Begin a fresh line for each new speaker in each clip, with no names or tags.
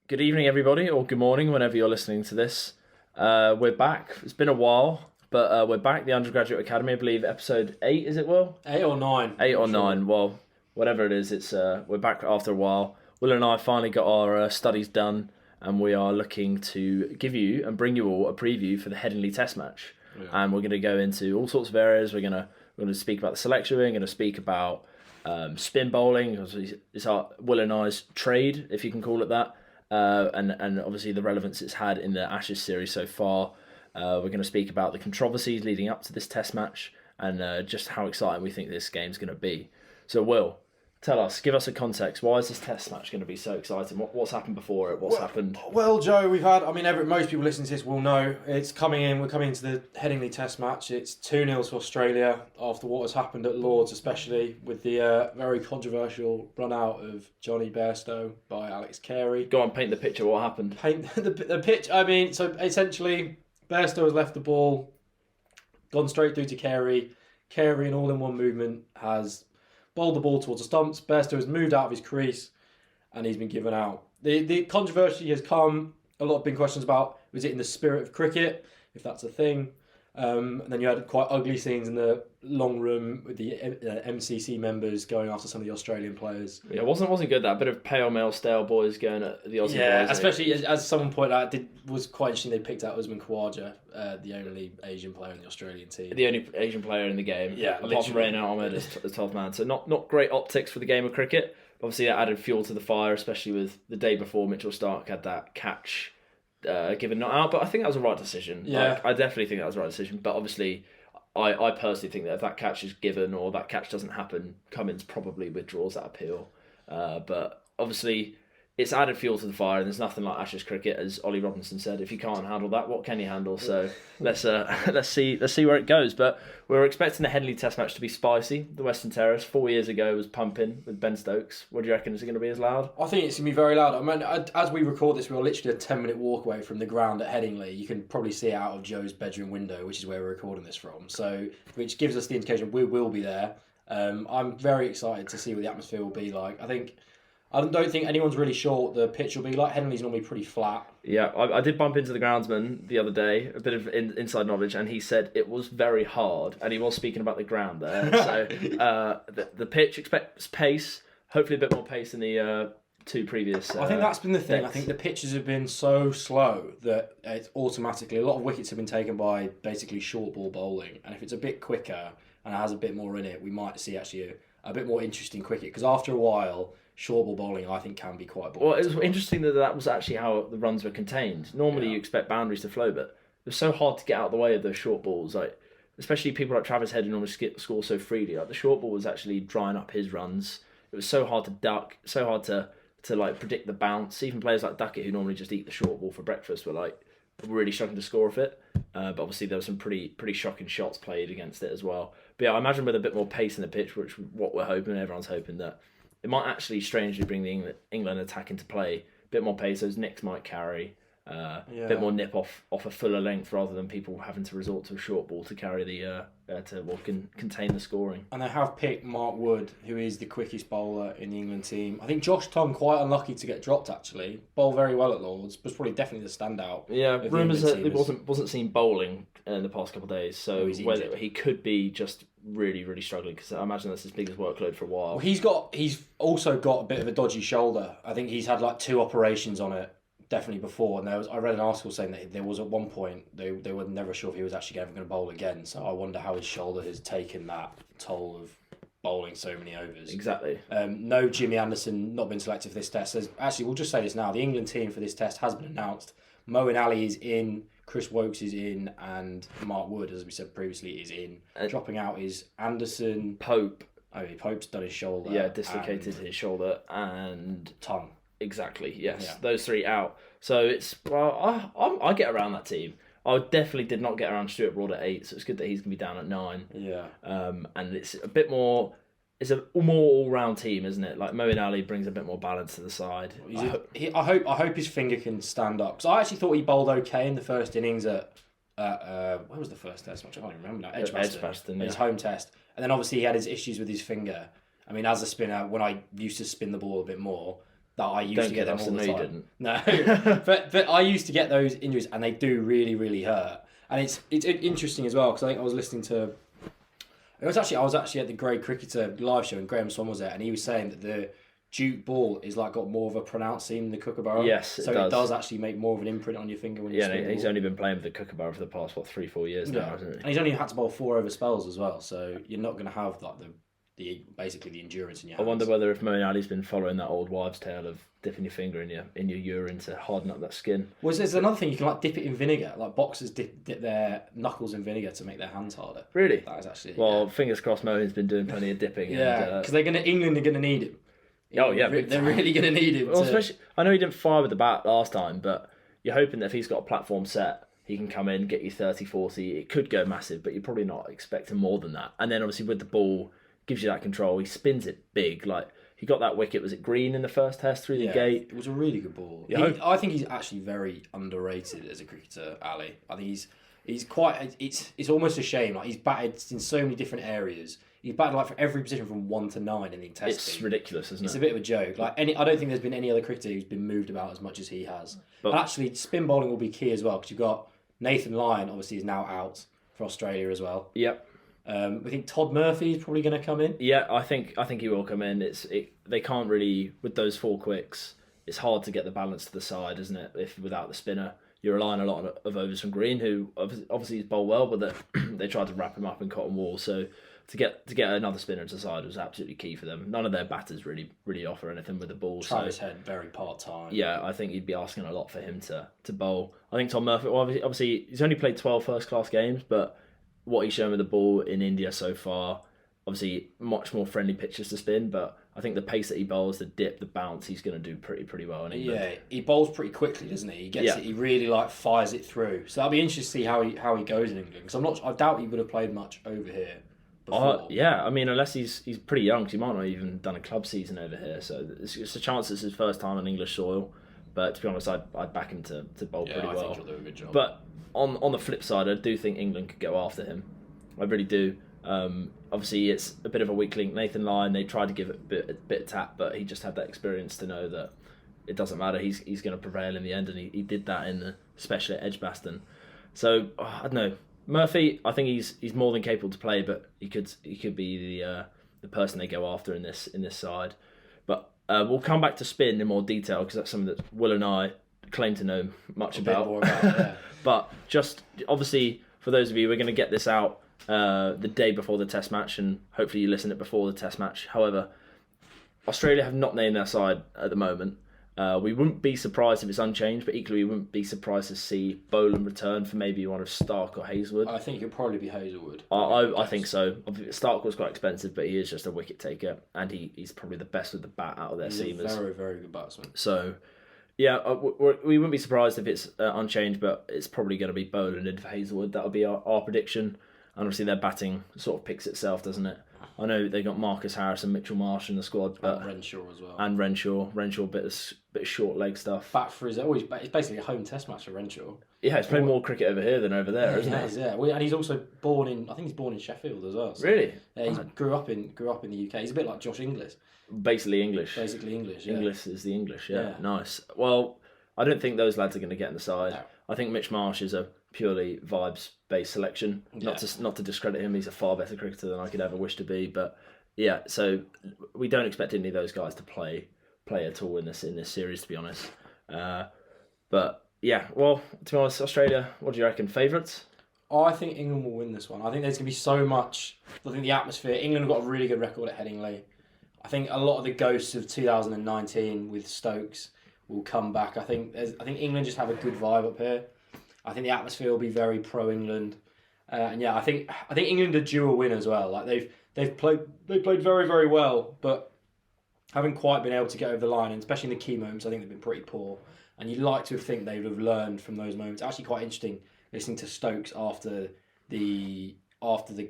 Good evening, everybody, or good morning, whenever you're listening to this. We're back. It's been a while, but we're back. The Undergraduate Academy, I believe, episode 8, is it, Will?
8 or 9.
8 or 9, well, whatever it is, it's we're back after a while. Will and I finally got our studies done, and we are looking to give you and bring you all a preview for the Headingley Test match. Yeah. And we're going to go into all sorts of areas. We're going to speak about the selection. We're going to speak about spin bowling. It's our Will and I's trade, if you can call it that. And obviously the relevance it's had in the Ashes series so far. We're going to speak about the controversies leading up to this test match and just how exciting we think this game's going to be. So Will, tell us, give us a context. Why is this test match going to be so exciting? What's happened before it? What's happened?
Well, Joe, we've had, most people listening to this will know, it's coming in, we're coming into the Headingley test match. It's 2-0 to Australia after what has happened at Lords, especially with the very controversial run out of Johnny Bairstow by Alex Carey.
Go on, paint the picture. What happened?
Paint the pitch. So essentially, Bairstow has left the ball, gone straight through to Carey. Carey, in all-in-one movement, has bowled the ball towards the stumps. Bairstow has moved out of his crease and he's been given out. The controversy has come, a lot of big questions about, was it in the spirit of cricket, if that's a thing? And then you had quite ugly scenes in the long room with the MCC members going after some of the Australian players.
Yeah, it wasn't good, that bit of pale male stale boys going at the Aussie boys.
Yeah, especially as someone pointed out, it was quite interesting they picked out Usman Khawaja, the only Asian player in the Australian team.
The only Asian player in the game,
yeah,
apart from Raina Ahmed as 12th man. So not great optics for the game of cricket. Obviously that added fuel to the fire, especially with the day before Mitchell Starc had that catch given not out, but I think that was a right decision.
Yeah,
I definitely think that was the right decision. But obviously, I personally think that if that catch is given or that catch doesn't happen, Cummins probably withdraws that appeal. But obviously, it's added fuel to the fire, and there's nothing like Ashes cricket, as Ollie Robinson said. If you can't handle that, what can you handle? So let's see where it goes. But we're expecting the Headingley Test match to be spicy. The Western Terrace 4 years ago was pumping with Ben Stokes. What do you reckon? Is it going to be as loud?
I think it's going to be very loud. As we record this, we're literally a 10-minute walk away from the ground at Headingley. You can probably see it out of Joe's bedroom window, which is where we're recording this from. So, which gives us the indication we will be there. I'm very excited to see what the atmosphere will be like. I don't think anyone's really sure what the pitch will be like. Headingley's normally pretty flat.
Yeah, I did bump into the groundsman the other day, a bit of inside knowledge, and he said it was very hard, and he was speaking about the ground there. So the pitch expects pace, hopefully a bit more pace than the two previous
I think that's been the thing.
decks.
I think the pitches have been so slow that it's automatically, a lot of wickets have been taken by basically short ball bowling, and if it's a bit quicker and it has a bit more in it, we might see actually a bit more interesting cricket, because after a while, short ball bowling, I think, can be quite boring.
Well, it was interesting that was actually how the runs were contained. Normally, you expect boundaries to flow, but it was so hard to get out of the way of those short balls. Like, especially people like Travis Head who normally score so freely. Like, the short ball was actually drying up his runs. It was so hard to duck, so hard to like predict the bounce. Even players like Duckett, who normally just eat the short ball for breakfast, were really struggling to score off it. But obviously, there were some pretty shocking shots played against it as well. But yeah, I imagine with a bit more pace in the pitch, which what we're hoping, everyone's hoping that it might actually strangely bring the England attack into play. A bit more pace, those nicks might carry. A bit more nip off a fuller length rather than people having to resort to a short ball to carry contain the scoring.
And they have picked Mark Wood, who is the quickest bowler in the England team. I think Josh Tongue, quite unlucky to get dropped actually. Bowled very well at Lords, was probably definitely the standout.
Yeah, rumours that he wasn't seen bowling in the past couple of days, so whether he could be just really, really struggling, because I imagine that's his biggest workload for a while.
Well, he's also got a bit of a dodgy shoulder. I think he's had 2 operations on it. Definitely before, and I read an article saying that there was at one point they were never sure if he was actually ever going to bowl again. So I wonder how his shoulder has taken that toll of bowling so many overs.
Exactly.
No Jimmy Anderson not been selected for this test. Actually, we'll just say this now: the England team for this test has been announced. Moeen Ali is in, Chris Wokes is in, and Mark Wood, as we said previously, is in. Dropping out is Anderson,
Pope.
Pope's done his shoulder.
Yeah, dislocated his shoulder and
Tongue.
Exactly, yes. Those 3 out. So it's, I get around that team. I definitely did not get around Stuart Broad at 8, so it's good that he's going to be down at 9.
Yeah.
And it's a bit more, it's a more all-round team, isn't it? Like, Moeen Ali brings a bit more balance to the side.
I hope his finger can stand up. Because I actually thought he bowled okay in the first innings at, where was the first test match? I can't even remember now. Edgbaston, his home test. And then obviously he had his issues with his finger. I mean, as a spinner, when I used to spin the ball a bit more, that I used
Don't
to get them all the
you
time.
didn't.
No, but I used to get those injuries, and they do really, really hurt. And it's interesting as well because I think I was listening to. I was actually at the Grey Cricketer live show, and Graham Swan was there, and he was saying that the Duke ball is like got more of a pronounced seam than the Kookaburra.
Yes,
it does actually make more of an imprint on your finger when you spin the ball.
He's only been playing with the Kookaburra for the past 3-4 years now, hasn't he?
And he's only had to bowl 4 over spells as well, so you're not going to have like basically the endurance in your hands.
I wonder whether if Moeen Ali's been following that old wives' tale of dipping your finger in your urine to harden up that skin.
Well, there's another thing, you can like dip it in vinegar. Like boxers dip their knuckles in vinegar to make their hands harder.
Really?
That is actually.
Well, fingers crossed. Moeen's been doing plenty of dipping.
Yeah, because England are going to need him.
Oh yeah,
they're really going to need him.
Well, especially, I know he didn't fire with the bat last time, but you're hoping that if he's got a platform set, he can come in, get you 30, 40. It could go massive, but you're probably not expecting more than that. And then obviously with the ball, gives you that control. He spins it big. Like he got that wicket. Was it green in the first test through the gate?
It was a really good ball.
Yeah,
I think he's actually very underrated as a cricketer, Ali. I think he's quite. It's almost a shame. Like he's batted in so many different areas. He's batted like for every position from 1 to 9 in the testing.
It's ridiculous, isn't it?
It's a bit of a joke. Like I don't think there's been any other cricketer who's been moved about as much as he has. But actually, spin bowling will be key as well because you've got Nathan Lyon. Obviously, is now out for Australia as well.
Yep.
We think Todd Murphy is probably going to come in.
Yeah, I think he will come in. They can't really with those 4 quicks. It's hard to get the balance to the side, isn't it? If without the spinner, you're relying a lot of overs from Green, who obviously he's bowled well, but they tried to wrap him up in cotton wool. So to get another spinner to the side was absolutely key for them. None of their batters really offer anything with the ball.
Travis Head very part time.
Yeah, I think you'd be asking a lot for him to bowl. I think Tom Murphy. Well, obviously he's only played 12 first class games, but what he's shown with the ball in India so far, obviously much more friendly pitches to spin, but I think the pace that he bowls, the dip, the bounce, he's going to do pretty well in England.
Yeah, he bowls pretty quickly, doesn't he? He gets it. He really fires it through. So that'll be interesting to see how he goes in England. Because I doubt he would have played much over here before.
Yeah, I mean, unless he's pretty young, because he might not have even done a club season over here. So it's a chance it's his first time on English soil. But to be honest, I'd back him to bowl pretty well.
I think he'll do a good job.
But on the flip side, I do think England could go after him. I really do. Obviously, it's a bit of a weak link. Nathan Lyon, they tried to give it a bit of tap, but he just had that experience to know that it doesn't matter. He's going to prevail in the end, and he did that especially at Edgbaston. So I don't know. Murphy, I think he's more than capable to play, but he could be the person they go after in this side. But we'll come back to spin in more detail because that's something that Will and I claim to know much about.
More about yeah.
But just obviously for those of you, we're going to get this out the day before the test match, and hopefully you listen it before the test match. However, Australia have not named their side at the moment. We wouldn't be surprised if it's unchanged, but equally we wouldn't be surprised to see Boland return for maybe one of Stark or Hazelwood.
I think it'll probably be Hazelwood.
I think so. Stark was quite expensive, but he is just a wicket taker, and he's probably the best with the bat out of their seamers.
He's a very, very good batsman.
So, yeah, we wouldn't be surprised if it's unchanged, but it's probably going to be Boland in for Hazelwood. That'll be our prediction. And obviously their batting sort of picks itself, doesn't it? I know they got Marcus Harris and Mitchell Marsh in the squad, but
and Renshaw as well.
And Renshaw, bit of short leg stuff.
Bat for his always. It's basically a home test match for Renshaw.
Yeah, he's playing more cricket over here than over there, isn't
he? Yeah, and he's also born in. I think he's born in Sheffield as well. So
really?
Yeah, he grew up in the UK. He's a bit like Josh Inglis.
Basically English.
Yeah.
English is the English. Yeah, nice. Well, I don't think those lads are going to get in the side. No. I think Mitch Marsh is a purely vibes-based selection. Yeah. Not to discredit him, he's a far better cricketer than I could ever wish to be. But yeah, so we don't expect any of those guys to play at all in this series, to be honest. But yeah, well, to be honest, Australia, what do you reckon? Favourites?
I think England will win this one. I think there's going to be so much. I think the atmosphere. England have got a really good record at Headingley. I think a lot of the ghosts of 2019 with Stokes will come back. I think England just have a good vibe up here. I think the atmosphere will be very pro England, and yeah, I think England are due a win as well. Like they've played very, very well, but haven't quite been able to get over the line, and especially in the key moments, I think they've been pretty poor. And you'd like to think they would have learned from those moments. Actually, quite interesting listening to Stokes after the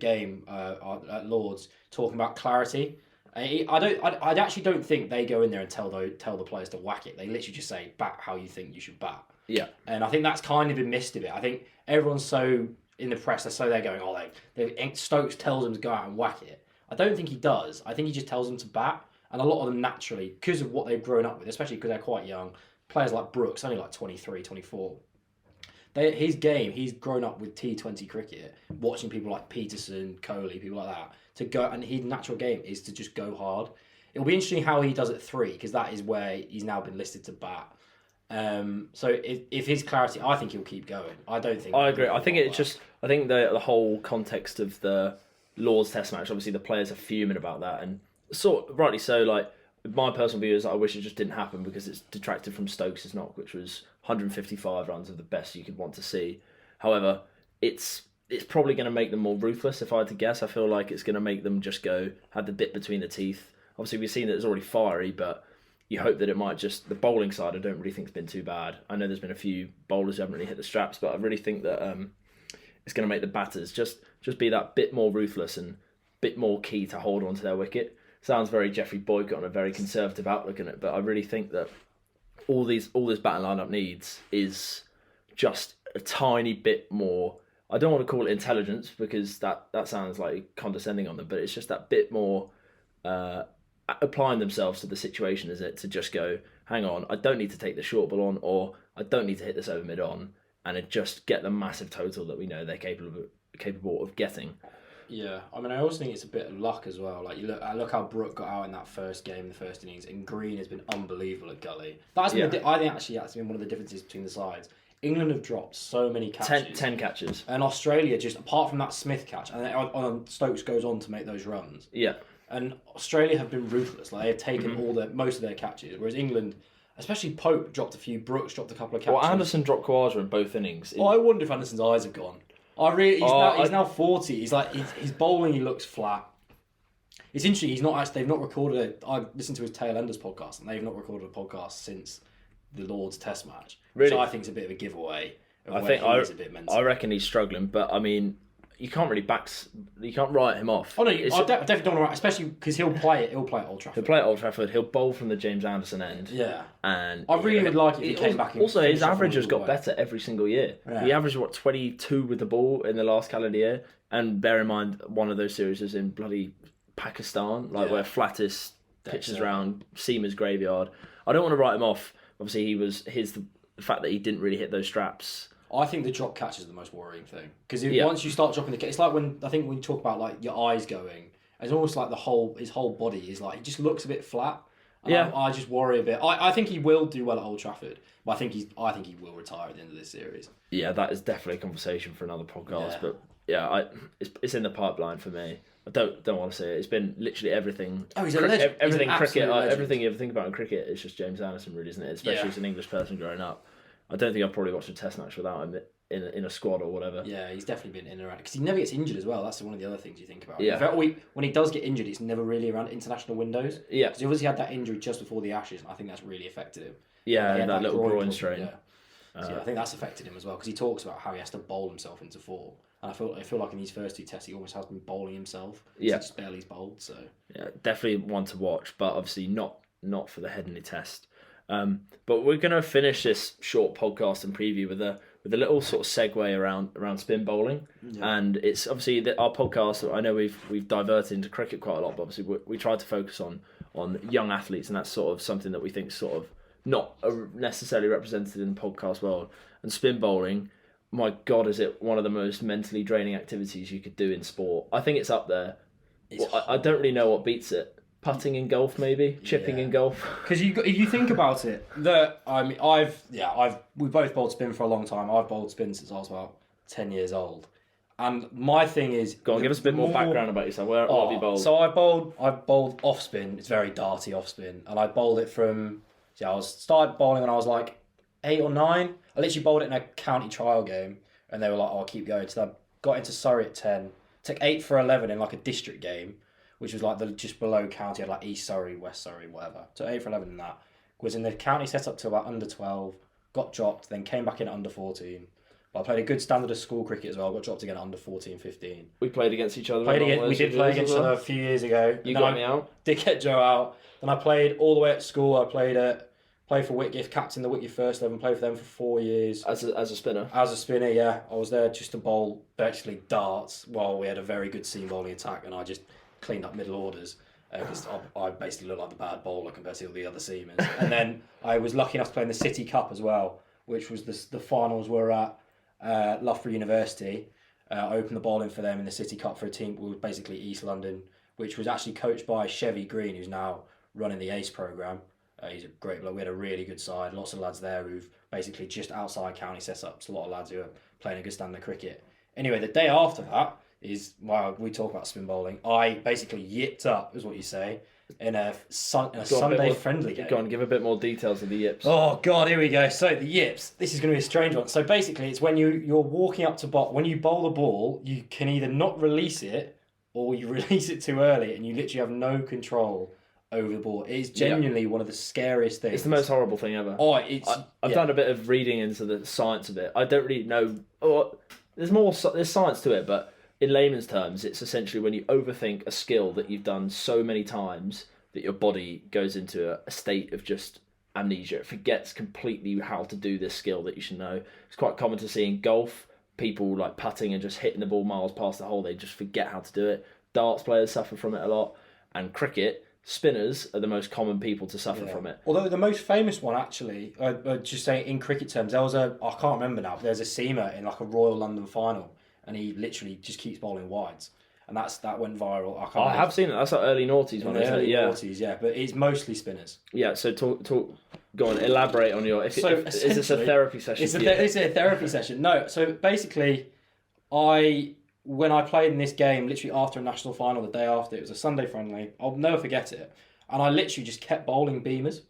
game at Lords talking about clarity. I actually don't think they go in there and tell the players to whack it. They literally just say bat how you think you should bat.
Yeah,
and I think that's kind of been missed a bit. I think everyone's so in the press, they're going, Stokes tells them to go out and whack it. I don't think he does. I think he just tells them to bat, And a lot of them naturally, because of what they've grown up with, especially because they're quite young, players like Brooks, only like 23, 24, his game, he's grown up with T20 cricket, watching people like Peterson, Kohli, people like that, to go, and his natural game is to just go hard. It'll be interesting how he does at 3, because that is where he's now been listed to bat. So if his clarity, I think he'll keep going. I don't think.
I agree. I think it's just. I think the whole context of the Lord's Test match. Obviously, the players are fuming about that, and rightly so. Like my personal view is, I wish it just didn't happen because it's detracted from Stokes' knock, which was 155 runs of the best you could want to see. However, it's probably going to make them more ruthless. If I had to guess, I feel like it's going to make them just have the bit between the teeth. Obviously, we've seen that it's already fiery, but you hope that it might just... The bowling side, I don't really think has been too bad. I know there's been a few bowlers who haven't really hit the straps, but I really think that it's going to make the batters just be that bit more ruthless and bit more key to hold on to their wicket. Sounds very Jeffrey Boycott and a very conservative outlook on it, but I really think that all this batting lineup needs is just a tiny bit more... I don't want to call it intelligence because that sounds like condescending on them, but it's just that bit more... applying themselves to the situation, is it, to just go, hang on, I don't need to take the short ball on, or I don't need to hit this over mid on, and it just get the massive total that we know they're capable of getting.
Yeah, I mean, I also think it's a bit of luck as well. Like, I look how Brook got out in that first game, the first innings, and Green has been unbelievable at Gully. That's been I think actually that's been one of the differences between the sides. England have dropped so many catches.
10 catches.
And Australia, just apart from that Smith catch, and then Stokes goes on to make those runs.
Yeah.
And Australia have been ruthless. Like, they have taken most of their catches, whereas England, especially Pope, dropped a few. Brooks dropped a couple of catches.
Well, Anderson dropped Khawaja in both innings.
I wonder if Anderson's eyes have gone. He's now 40. He's like his bowling. He looks flat. It's interesting. They've not recorded it. I listened to his Tail Enders podcast, and they've not recorded a podcast since the Lord's Test match.
Really?
So I think it's a bit of a giveaway.
I reckon he's struggling, but I mean, you can't write him off.
Oh no, I definitely don't want to write, especially because he'll play at Old Trafford.
He'll play at Old Trafford. He'll bowl from the James Anderson end.
Yeah,
and
I really would like it if he came back.
Also, his average has got better every single year. Yeah. He averaged 22 with the ball in the last calendar year, and bear in mind one of those series is in bloody Pakistan, where flattest pitches around Seamer's graveyard. I don't want to write him off. Obviously, the fact that he didn't really hit those straps.
I think the drop catch is the most worrying thing, because once you start dropping the catch, it's like when you talk about like your eyes going. It's almost like his whole body is like, he just looks a bit flat. Yeah, I just worry a bit. I think he will do well at Old Trafford, but I think he will retire at the end of this series.
Yeah, that is definitely a conversation for another podcast. Yeah. But it's in the pipeline for me. I don't want to say it. It's been literally everything.
Oh, he's a legend.
Everything cricket. Everything you ever think about in cricket is just James Anderson, really, isn't it? Especially as an English person growing up. I don't think I've probably watched a Test match without him in a squad or whatever. Yeah,
he's definitely been in and around, because he never gets injured as well. That's one of the other things you think about.
Yeah.
When he does get injured, it's never really around international windows.
Yeah.
Because he obviously had that injury just before the Ashes, and I think that's really affected him.
Yeah, that little groin strain.
Yeah. So I think that's affected him as well, because he talks about how he has to bowl himself into four. And I feel like in these first 2 tests, he almost has been bowling himself.
Yeah.
He just barely bowled. So
yeah, definitely one to watch, but obviously not for the Headingley Test. But we're going to finish this short podcast and preview with a little sort of segue around spin bowling. Yeah. And it's obviously our podcast. I know we've diverted into cricket quite a lot, but obviously we try to focus on young athletes, and that's sort of something that we think sort of not necessarily represented in the podcast world. And spin bowling, my God, is it one of the most mentally draining activities you could do in sport? I think it's up there. I don't really know what beats it. Putting in golf, maybe chipping in golf.
Because if you think about it, we both bowled spin for a long time. I've bowled spin since I was about 10 years old, and my thing is,
go on, give us a bit more background about yourself. What have you bowled?
So I bowled off spin. It's very darty off spin, and I bowled it from. I started bowling when I was like 8 or 9. I literally bowled it in a county trial game, and they were like, "Oh, I'll keep going." So I got into Surrey at 10. Took 8 for 11 in like a district game, which was like just below county. I had like East Surrey, West Surrey, whatever. So 8 for 11 in that. Was in the county set up to about under 12, got dropped, then came back in at under 14. But I played a good standard of school cricket as well, got dropped again at under 14, 15.
We played against each other.
We did play against each other a few years ago.
You got me out.
Did get Joe out. Then I played all the way at school. I played for Whitgift, captain the Whitgift first 11, played for them for 4 years.
As a spinner?
As a spinner, yeah. I was there just to bowl virtually darts while we had a very good seam bowling attack, and I just cleaned up middle orders. because I basically look like the bad bowler compared to all the other seamers. And then I was lucky enough to play in the City Cup as well, which was the finals were at Loughborough University. I opened the bowling for them in the City Cup for a team was basically East London, which was actually coached by Chevy Green, who's now running the ACE programme. He's a great bloke. We had a really good side. Lots of lads there who've basically just outside county setups. A lot of lads who are playing a good standard of cricket. Anyway, the day after that is, well, we talk about spin bowling. I basically yipped up, is what you say, in a Sunday friendly game.
Go on, give a bit more details of the yips.
Oh, God, here we go. So, the yips. This is going to be a strange one. So, basically, it's when you're walking up to bowl. When you bowl the ball, you can either not release it or you release it too early and you literally have no control over the ball. It is genuinely one of the scariest things.
It's the most horrible thing ever.
Oh,
I've done a bit of reading into the science of it. I don't really know. There's science to it, but in layman's terms, it's essentially when you overthink a skill that you've done so many times that your body goes into a state of just amnesia. It forgets completely how to do this skill that you should know. It's quite common to see in golf, people like putting and just hitting the ball miles past the hole. They just forget how to do it. Darts players suffer from it a lot. And cricket, spinners are the most common people to suffer from it.
Although the most famous one, actually, just saying in cricket terms, there was I can't remember now, but there's a seamer in like a Royal London final, and he literally just keeps bowling wides, and that went viral.
I have seen it. That's like early noughties one, isn't it? Yeah,
noughties, yeah, but it's mostly spinners.
Yeah. So talk. Go on, elaborate on your. Is this a therapy session?
It's a therapy session. No, so basically, when I played in this game, literally after a national final, the day after, it was a Sunday friendly. I'll never forget it. And I literally just kept bowling beamers.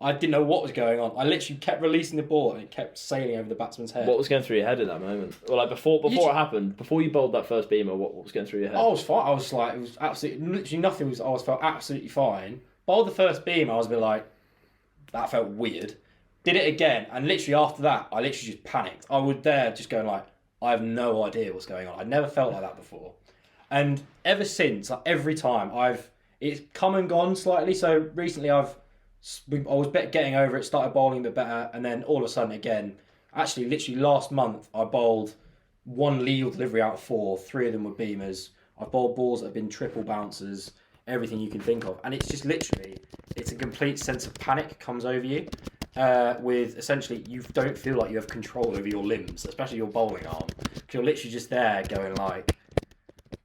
I didn't know what was going on. I literally kept releasing the ball and it kept sailing over the batsman's head.
What was going through your head at that moment? Or like before it happened, before you bowled that first beamer, what was going through your head?
I was fine. I was like, it was absolutely, literally nothing was, I felt absolutely fine. Bowled the first beam, I was a bit like, that felt weird. Did it again, and literally after that, I literally just panicked. I would there just going like, I have no idea what's going on. I'd never felt like that before. And ever since, like every time, it's come and gone slightly. So recently I was getting over it, started bowling a bit better, and then all of a sudden again, actually literally last month, I bowled one legal delivery out of 4, 3 of them were beamers. I've bowled balls that have been triple bouncers, everything you can think of. And it's just literally, it's a complete sense of panic comes over you. With essentially, you don't feel like you have control over your limbs, especially your bowling arm. You're literally just there going like,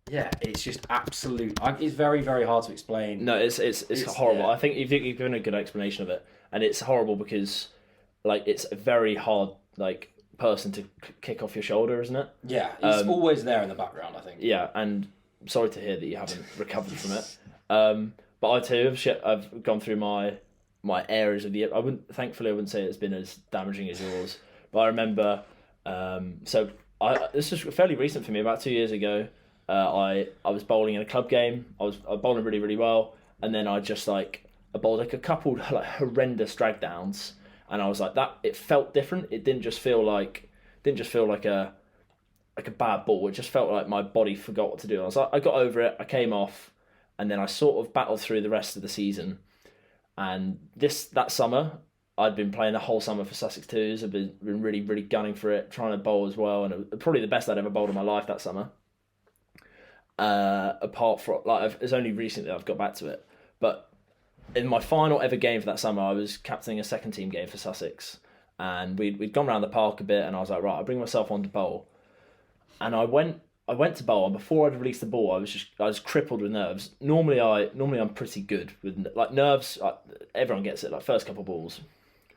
yeah, it's just absolute. It's very, very hard to explain.
No, it's horrible. Yeah. I think you've given a good explanation of it, and it's horrible because, like, it's a very hard like person to kick off your shoulder, isn't it?
Yeah, it's always there in the background, I think.
Yeah, and sorry to hear that you haven't recovered from it. But I too I've gone through my areas of the. Thankfully, I wouldn't say it's been as damaging as yours, but I remember. This was fairly recent for me. About 2 years ago, I was bowling in a club game. I was bowling really, really well, and then I bowled like a couple like horrendous drag downs, and I was like that. It felt different. It didn't just feel like a bad ball. It just felt like my body forgot what to do. I got over it. I came off, and then I sort of battled through the rest of the season. And that summer, I'd been playing the whole summer for Sussex Twos. I've been really, really gunning for it, trying to bowl as well, and it was probably the best I'd ever bowled in my life that summer. Apart from it's only recently I've got back to it. But in my final ever game for that summer, I was captaining a second team game for Sussex, and we'd gone around the park a bit, and I was like, right, I'll bring myself on to bowl, and I went to bowl, and before I'd released the ball, I was crippled with nerves. Normally I'm pretty good with like nerves. Everyone gets it, like first couple of balls,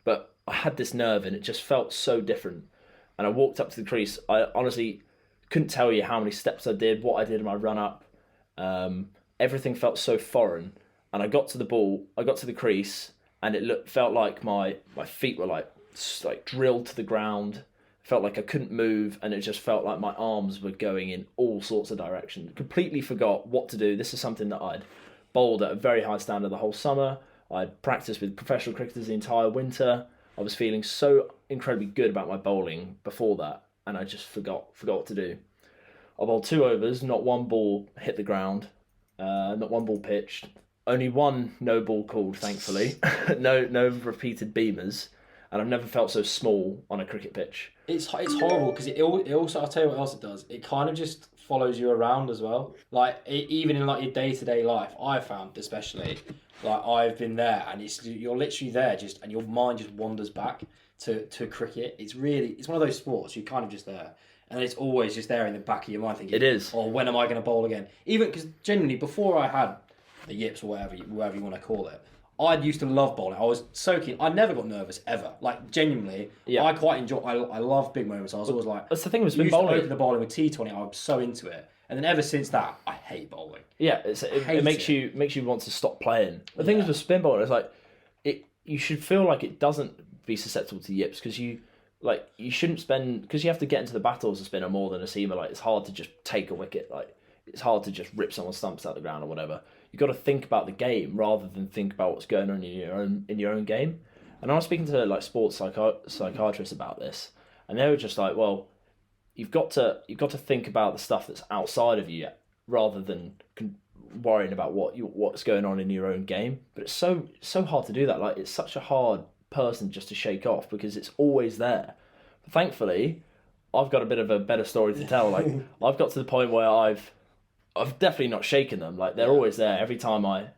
but I had this nerve, and it just felt so different. And I walked up to the crease. I honestly couldn't tell you how many steps I did, what I did in my run up. Everything felt so foreign. And I got to the ball, I got to the crease, and it felt like my feet were like drilled to the ground. Felt like I couldn't move, and it just felt like my arms were going in all sorts of directions. Completely forgot what to do. This is something that I'd bowled at a very high standard the whole summer. I'd practiced with professional cricketers the entire winter. I was feeling so incredibly good about my bowling before that, and I just forgot what to do. I bowled 2 overs, not one ball hit the ground, not one ball pitched. Only one no ball called, thankfully. no repeated beamers. And I've never felt so small on a cricket pitch.
It's horrible because it also, I'll tell you what else it does. It kind of just follows you around as well. Like even in like your day-to-day life, I've found especially, like I've been there, and you're literally there and your mind just wanders back to cricket. It's one of those sports you're kind of just there, and it's always just there in the back of your mind thinking,
it is.
Oh, when am I going to bowl again? Even because genuinely before I had the yips or whatever you want to call it, I used to love bowling. I was so keen. I never got nervous ever. Like genuinely, I quite enjoy. I love big moments. I was always like,
that's the thing with spin
used to
bowling.
open the bowling with T20. I was so into it, and then ever since that, I hate bowling.
Yeah, it makes you want to stop playing. The thing is with spin bowling, it's like you should feel like it doesn't be susceptible to yips because you shouldn't spend because you have to get into the battle as a spinner more than a seamer. Like it's hard to just take a wicket. Like it's hard to just rip someone's stumps out the ground or whatever. You've got to think about the game rather than think about what's going on in your own game. And I was speaking to like sports psychiatrists about this, and they were just like, well, you've got to think about the stuff that's outside of you rather than worrying about what's going on in your own game. But it's so hard to do that. Like it's such a hard person just to shake off because it's always there. But thankfully, I've got a bit of a better story to tell. Like I've got to the point where I've definitely not shaken them. Like they're always there every time I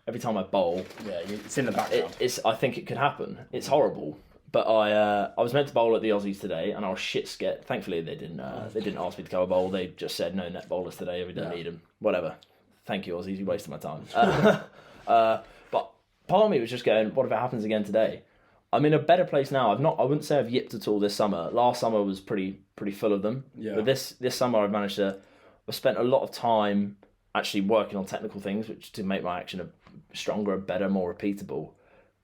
bowl.
Yeah, it's in the background.
I think it could happen. It's horrible. But I was meant to bowl at the Aussies today, and I was shit scared. Thankfully, they didn't ask me to go bowl. They just said no net bowlers today. We don't need them. Whatever. Thank you, Aussies. You wasted my time. But part of me was just going, what if it happens again today? I'm in a better place now. I wouldn't say I've yipped at all this summer. Last summer was pretty full of them. Yeah. But this summer I've spent a lot of time actually working on technical things, which to make my action stronger, better, more repeatable.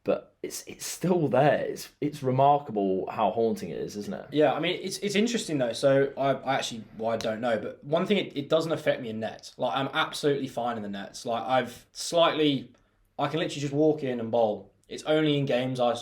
But it's still there. It's remarkable how haunting it is, isn't it?
Yeah, I mean it's interesting though. So I don't know, but one thing it doesn't affect me in nets. Like I'm absolutely fine in the nets. Like I can literally just walk in and bowl. It's only in games I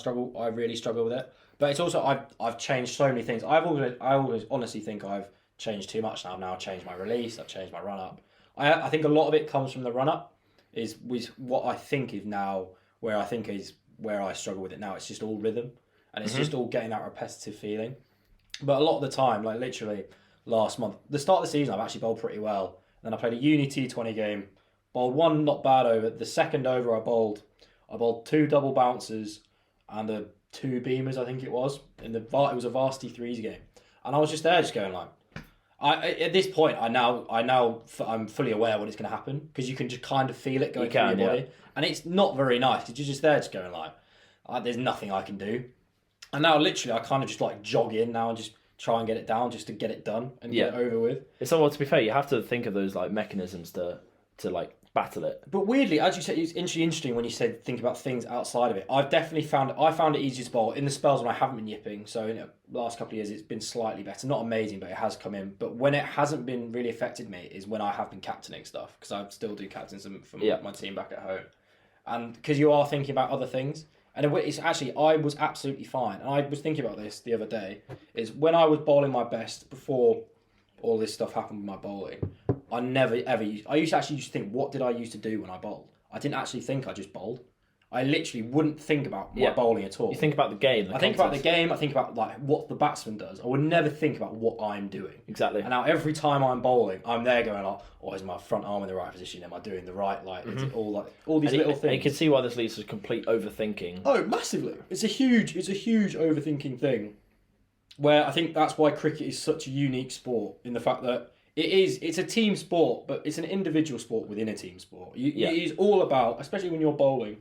really struggle with it. But it's also I've changed so many things. I always honestly think I've changed too much now. I've now changed my release. I've changed my run up. I think a lot of it comes from the run up. Is what I think is now where I struggle with it now. It's just all rhythm, and it's just all getting that repetitive feeling. But a lot of the time, like literally last month, the start of the season, I've actually bowled pretty well. Then I played a uni T20 game, bowled one not bad over. The second over I bowled 2 double bouncers and 2 beamers, I think it was. It was a varsity threes game, and I was just there, just going like. At this point, I'm fully aware what is going to happen because you can just kind of feel it going through your body, and it's not very nice because you're just there, just going like, there's nothing I can do. And now, literally, I kind of just like jog in now and just try and get it down, just to get it done and get it over with.
It's all, to be fair, you have to think of those like mechanisms to like battle it.
But weirdly, as you said, it's interesting when you said think about things outside of it. I found it easier to bowl in the spells when I haven't been yipping. So in the last couple of years, it's been slightly better. Not amazing, but it has come in. But when it hasn't been really affected me is when I have been captaining stuff, because I still do captainism for my team back at home, and because you are thinking about other things. And it's actually, I was absolutely fine. And I was thinking about this the other day. Is when I was bowling my best before all this stuff happened with my bowling. I used to actually think, what did I used to do when I bowled? I didn't actually think, I just bowled. I literally wouldn't think about my bowling at all.
You think about the game.
I think about the game. I think about like what the batsman does. I would never think about what I'm doing.
Exactly.
And now every time I'm bowling, I'm there going like, oh, is my front arm in the right position? Am I doing the right? Like, it's all these little things.
And you can see why this leads to complete overthinking.
Oh, massively. It's a huge overthinking thing. Where I think that's why cricket is such a unique sport, in the fact that it's a team sport, but it's an individual sport within a team sport. It is all about, especially when you're bowling,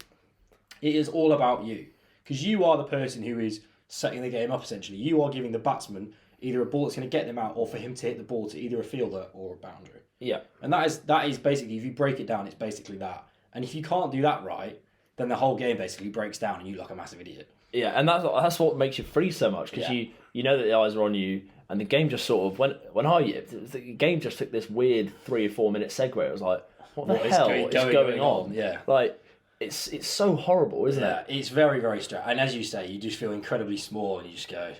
it is all about you. Because you are the person who is setting the game up, essentially. You are giving the batsman either a ball that's going to get them out, or for him to hit the ball to either a fielder or a boundary.
Yeah.
And that is basically, if you break it down, it's basically that. And if you can't do that right, then the whole game basically breaks down and you look like a massive idiot.
Yeah, and that's what makes you freeze so much, because you know that the eyes are on you, and the game just sort of, when I yipped, the game just took this weird 3 or 4 minute segue. It was like, what the hell is going on?
Yeah.
Like, it's so horrible, isn't it?
Yeah, it's very, very strange. And as you say, you just feel incredibly small and you just go,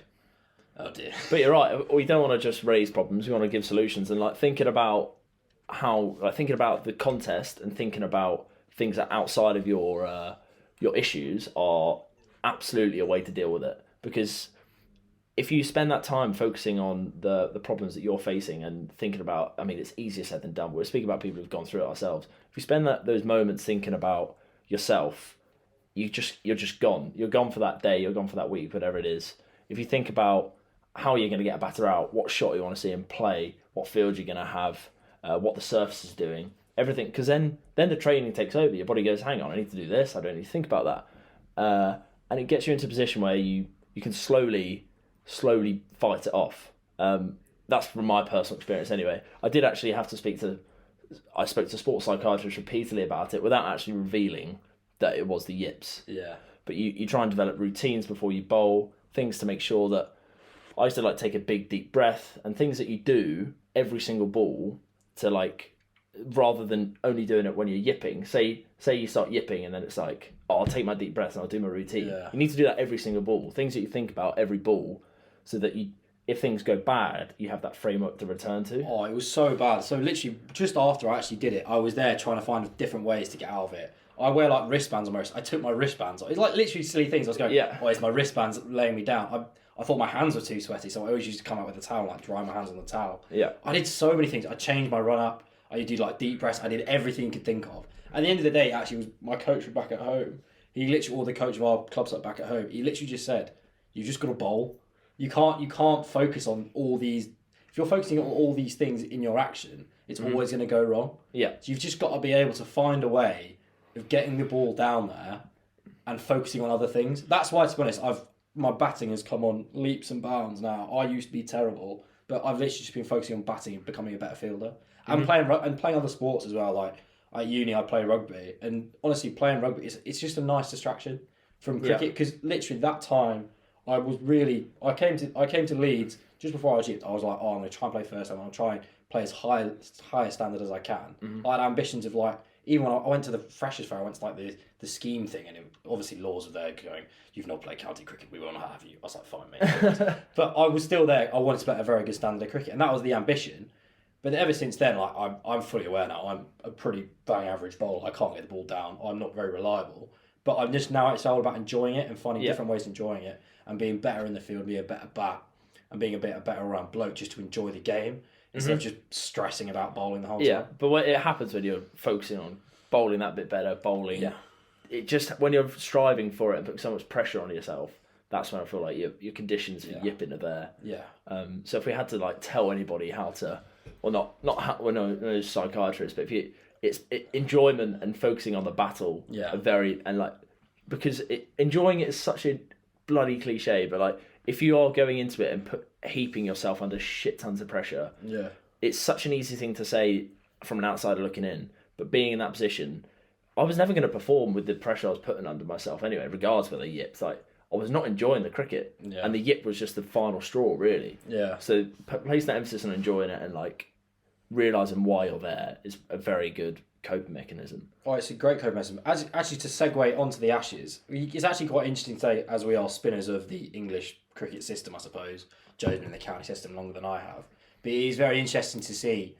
oh dear.
But you're right, we don't want to just raise problems, we want to give solutions, and like thinking about the contest and thinking about things that are outside of your issues are absolutely a way to deal with it, because if you spend that time focusing on the problems that you're facing and thinking about, I mean, it's easier said than done. We're speaking about people who've gone through it ourselves. If you spend those moments thinking about yourself, you're just gone. You're gone for that day. You're gone for that week, whatever it is. If you think about how you're going to get a batter out, what shot you want to see him play, what field you're going to have, what the surface is doing, everything. Because then the training takes over. Your body goes, hang on, I need to do this. I don't need to think about that. And it gets you into a position where you can slowly fight it off. That's from my personal experience anyway. I did actually have to I spoke to sports psychiatrists repeatedly about it without actually revealing that it was the yips.
Yeah.
But you try and develop routines before you bowl, things to make sure that I used to take a big deep breath and things that you do every single ball to rather than only doing it when you're yipping. Say you start yipping and then it's like, oh, I'll take my deep breath and I'll do my routine.
Yeah.
You need to do that every single ball. Things that you think about every ball so that if things go bad, you have that framework to return to.
Oh, it was so bad. So literally, just after I actually did it, I was there trying to find different ways to get out of it. I wear wristbands on my wrist. I took my wristbands off. It's literally silly things. I was going, it's my wristbands laying me down. I thought my hands were too sweaty, so I always used to come out with a towel, dry my hands on the towel.
Yeah.
I did so many things. I changed my run up. I did deep breaths. I did everything you could think of. At the end of the day, actually, was my coach was back at home. He literally, or the coach of our clubs back at home, he literally just said, "You've just got to bowl. You can't focus on all these. If you're focusing on all these things in your action, it's always going to go wrong.
Yeah.
So you've just got to be able to find a way of getting the ball down there and focusing on other things. That's why, to be honest, my batting has come on leaps and bounds now. I used to be terrible, but I've literally just been focusing on batting and becoming a better fielder and playing other sports as well. At uni, I play rugby, and honestly, playing rugby it's just a nice distraction from cricket because literally that time I came to Leeds just before I was Yips. I was like, oh, I'm going to try and play first time. I'll try and play as high a standard as I can. I had ambitions of even when I went to the freshers fair, I went to the scheme thing, and obviously laws were there going, you've not played county cricket, we won't have you. I was like, fine, mate. But I was still there. I wanted to play a very good standard of cricket, and that was the ambition. But ever since then, I'm fully aware now. I'm a pretty bang average bowler. I can't get the ball down. I'm not very reliable. But I'm just now it's all about enjoying it and finding different ways of enjoying it and being better in the field, being a better bat, and being a better around bloke just to enjoy the game instead of just stressing about bowling the whole time.
Yeah, but it happens when you're focusing on bowling that bit better, bowling. Yeah. It just when you're striving for it and putting so much pressure on yourself, that's when I feel like your conditions for yipping are there.
Yeah.
So if we had to tell anybody how to, or no psychiatrist, but it's enjoyment and focusing on the battle.
Yeah.
Because enjoying it is such a bloody cliche, but if you are going into it and heaping yourself under shit tons of pressure, it's such an easy thing to say from an outsider looking in. But being in that position, I was never going to perform with the pressure I was putting under myself anyway, regardless of the yips. I was not enjoying the cricket, and the yip was just the final straw, really. Yeah. So placing that emphasis on enjoying it and realising why you're there is a very good coping mechanism.
Oh, it's a great coping mechanism. Actually, to segue onto the Ashes, it's actually quite interesting to say, as we are spinners of the English cricket system, I suppose. Joe's been in the county system longer than I have. But it is very interesting to see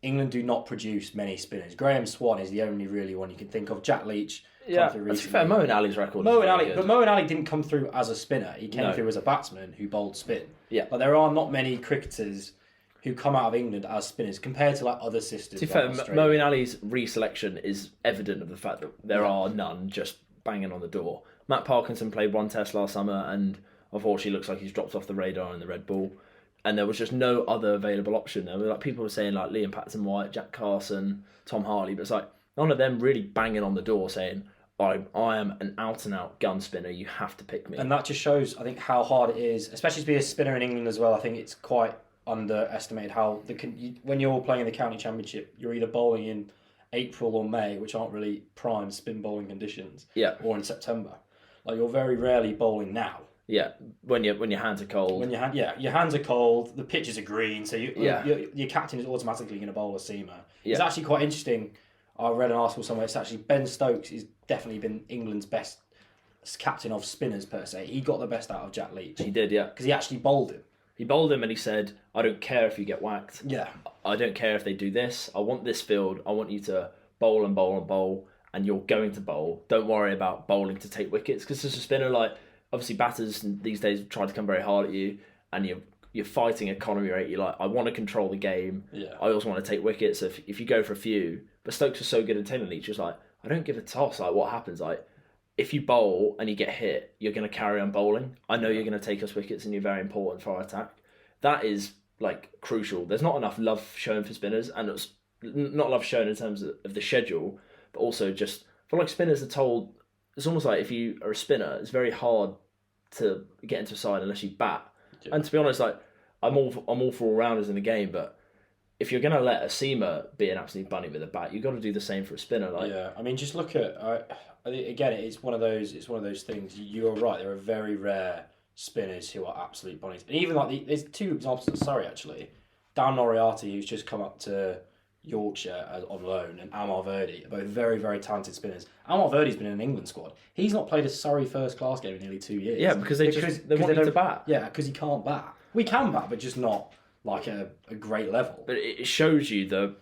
England do not produce many spinners. Graham Swan is the only really one you can think of. Jack Leach.
Yeah, that's fair. Mo and Ali's record.
Mo and Ali didn't come through as a spinner. He came through as a batsman who bowled spin.
Yeah,
but there are not many cricketers who come out of England as spinners compared to other systems.
To be fair, Mo and Ali's reselection is evident of the fact that there are none just banging on the door. Matt Parkinson played one test last summer and unfortunately looks like he's dropped off the radar in the red ball. And there was just no other available option. There were people were saying Liam Patterson-White, Jack Carson, Tom Hartley, but it's none of them really banging on the door saying, I am an out-and-out gun spinner, you have to pick me.
And that just shows, I think, how hard it is, especially to be a spinner in England as well. I think it's quite underestimated how when you're playing in the county championship, you're either bowling in April or May, which aren't really prime spin bowling conditions, or in September. You're very rarely bowling now.
Yeah, when your hands are cold.
Your hands are cold. The pitches are green, so your captain is automatically going to bowl a seamer. Yeah. It's actually quite interesting. I read an article somewhere. It's actually Ben Stokes has definitely been England's best captain of spinners per se. He got the best out of Jack Leach.
He did, yeah,
because he actually bowled him.
He bowled him, and he said, "I don't care if you get whacked.
Yeah,
I don't care if they do this. I want this field. I want you to bowl and bowl and bowl, and you're going to bowl. Don't worry about bowling to take wickets, because as a spinner, obviously batters these days try to come very hard at you, and you're fighting economy rate. You're like, I want to control the game.
Yeah.
I also want to take wickets. If you go for a few, but Stokes was so good at tailing each, just like, I don't give a toss. Like, what happens? Like, if you bowl and you get hit, you're going to carry on bowling. I know you're going to take us wickets, and you're very important for our attack. That is like crucial. There's not enough love shown for spinners, and it's not love shown in terms of the schedule, but also just for like spinners are told. It's almost like if you are a spinner, it's very hard to get into a side unless you bat. Yeah. And to be honest, like I'm all for all rounders in the game, but if you're gonna let a seamer be an absolute bunny with a bat, you've got to do the same for a spinner. Like,
yeah, I mean, just look at. I think again, it's one of those things. You're right. There are very rare spinners who are absolute bunnies, and even like there's two examples at Surrey actually. Dan Noriati, who's just come up to Yorkshire on loan, and Amar Verdi are both very, very talented spinners. Amar Verdi's been in an England squad. He's not played a Surrey first class game in nearly 2 years.
Yeah, because they want him to bat.
Yeah, because he can't bat. We can bat, but just not like a great level.
But it shows you the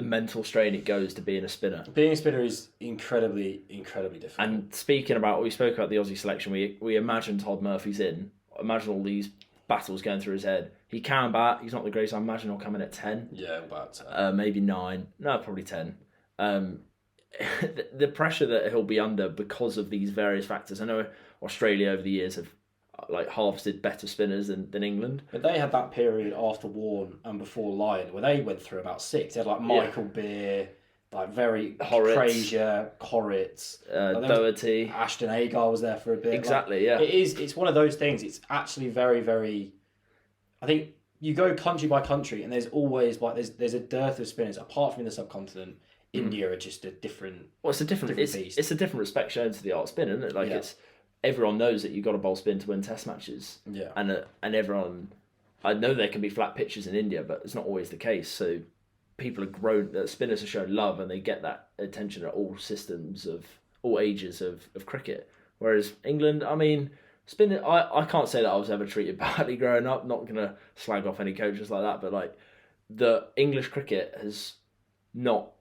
mental strain it goes to being a spinner.
Being a spinner is incredibly, incredibly difficult.
And speaking about, we spoke about the Aussie selection, we imagine Todd Murphy's in. Imagine all these battles going through his head. He can bat. He's not the greatest. I imagine he'll come in at 10.
Yeah, about 10.
Maybe 9. No, probably 10. The pressure that he'll be under because of these various factors. I know Australia over the years have like harvested better spinners than England.
But they had that period after Warne and before Lyon where they went through about 6. They had like Michael Beer, like very Frazier, Horrocks,
Doherty.
Ashton Agar was there for a bit.
Exactly,
like, it's one of those things. It's actually very, very. I think you go country by country, and there's always like there's a dearth of spinners apart from in the subcontinent. India are just a different.
Well, it's a different beast. It's a different respect shown to the art spin, isn't it? Like it's everyone knows that you've got to bowl spin to win Test matches.
Yeah,
and everyone. I know there can be flat pitches in India, but it's not always the case. So people are grown. The spinners are shown love, and they get that attention at all systems of all ages of cricket. Whereas England, I mean. Spinning, I can't say that I was ever treated badly growing up. Not gonna slag off any coaches like that, but like the English cricket has not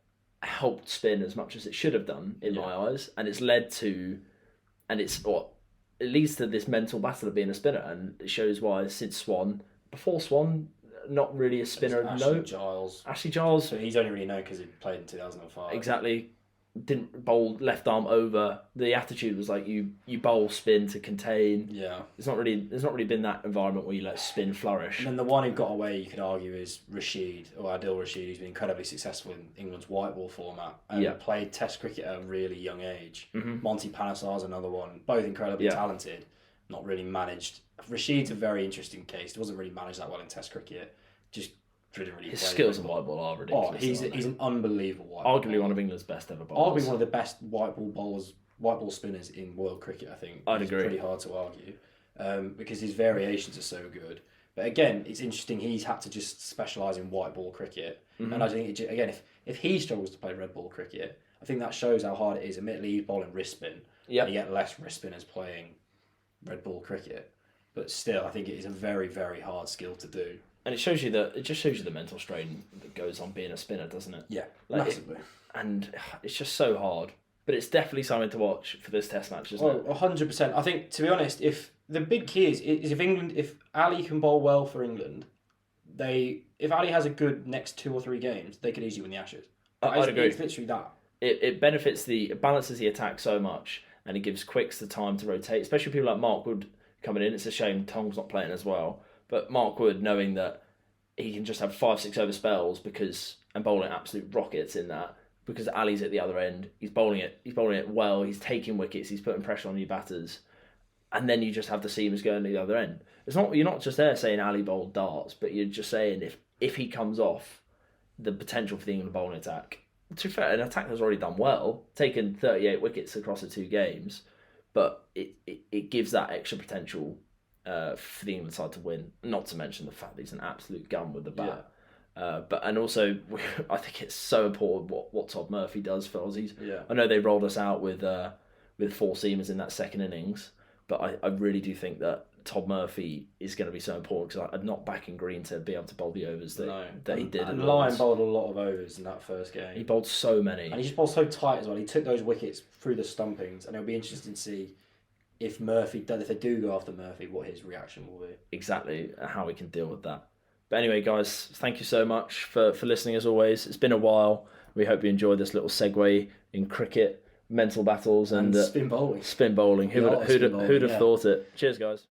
helped spin as much as it should have done in my eyes, and it leads to this mental battle of being a spinner, and it shows why since Swan, before Swan, not really a spinner of note. Ashley Giles,
so he's only really known because he played in 2005.
Exactly. Didn't bowl left arm over. The attitude was like you bowl spin to contain.
Yeah.
There's not really been that environment where you let spin flourish.
And then the one who got away, you could argue, is Rashid, or Adil Rashid, who's been incredibly successful in England's white ball format and played Test cricket at a really young age. Mm-hmm. Monty Panesar's another one, both incredibly talented, not really managed. Rashid's a very interesting case. He wasn't really managed that well in Test cricket. Just didn't really.
His skills in white ball are ridiculous.
He's an unbelievable white
ball.
Arguably
one of England's best ever bowlers.
Arguably one of the best white ball spinners in world cricket. I think.
I'd agree.
It's pretty hard to argue, because his variations are so good. But again, it's interesting. He's had to just specialise in white ball cricket, and I think if he struggles to play red ball cricket, I think that shows how hard it is. Admittedly, he's bowling wrist spin. Yeah. You get less wrist spinners playing red ball cricket, but still, I think it is a very, very hard skill to do. And
it just shows you the mental strain that goes on being a spinner, doesn't it?
Yeah, massively.
And it's just so hard. But it's definitely something to watch for this Test match, isn't it?
100%. I think, to be honest, if the big key is if Ali can bowl well for England, if Ali has a good next 2 or 3 games, they could easily win the Ashes.
I'd agree.
It's literally that.
It balances the attack so much, and it gives quicks the time to rotate, especially people like Mark Wood coming in. It's a shame Tong's not playing as well. But Mark Wood, knowing that he can just have 5-6 over spells and bowling absolute rockets in that, because Ali's at the other end, he's bowling it well, he's taking wickets, he's putting pressure on your batters, and then you just have the seamers going to the other end. You're not just there saying Ali bowled darts, but you're just saying if he comes off, the potential for the England bowling attack. To be fair, an attack that's already done well, taken 38 wickets across the 2 games, but it gives that extra potential. For the England side to win, not to mention the fact that he's an absolute gun with the bat. And also, I think it's so important what Todd Murphy does for Aussies.
Yeah.
I know they rolled us out with 4 seamers in that second innings, but I really do think that Todd Murphy is going to be so important because I'm not backing Green to be able to bowl the overs that he did.
And Lyon bowled a lot of overs in that first game.
He bowled so many,
and he just bowled so tight as well. He took those wickets through the stumpings, and it'll be interesting to see. if they do go after Murphy, what his reaction will be.
Exactly, how we can deal with that. But anyway, guys, thank you so much for listening as always. It's been a while. We hope you enjoyed this little segue in cricket, mental battles, and
spin bowling.
Spin bowling. Who'd have thought it? Cheers, guys.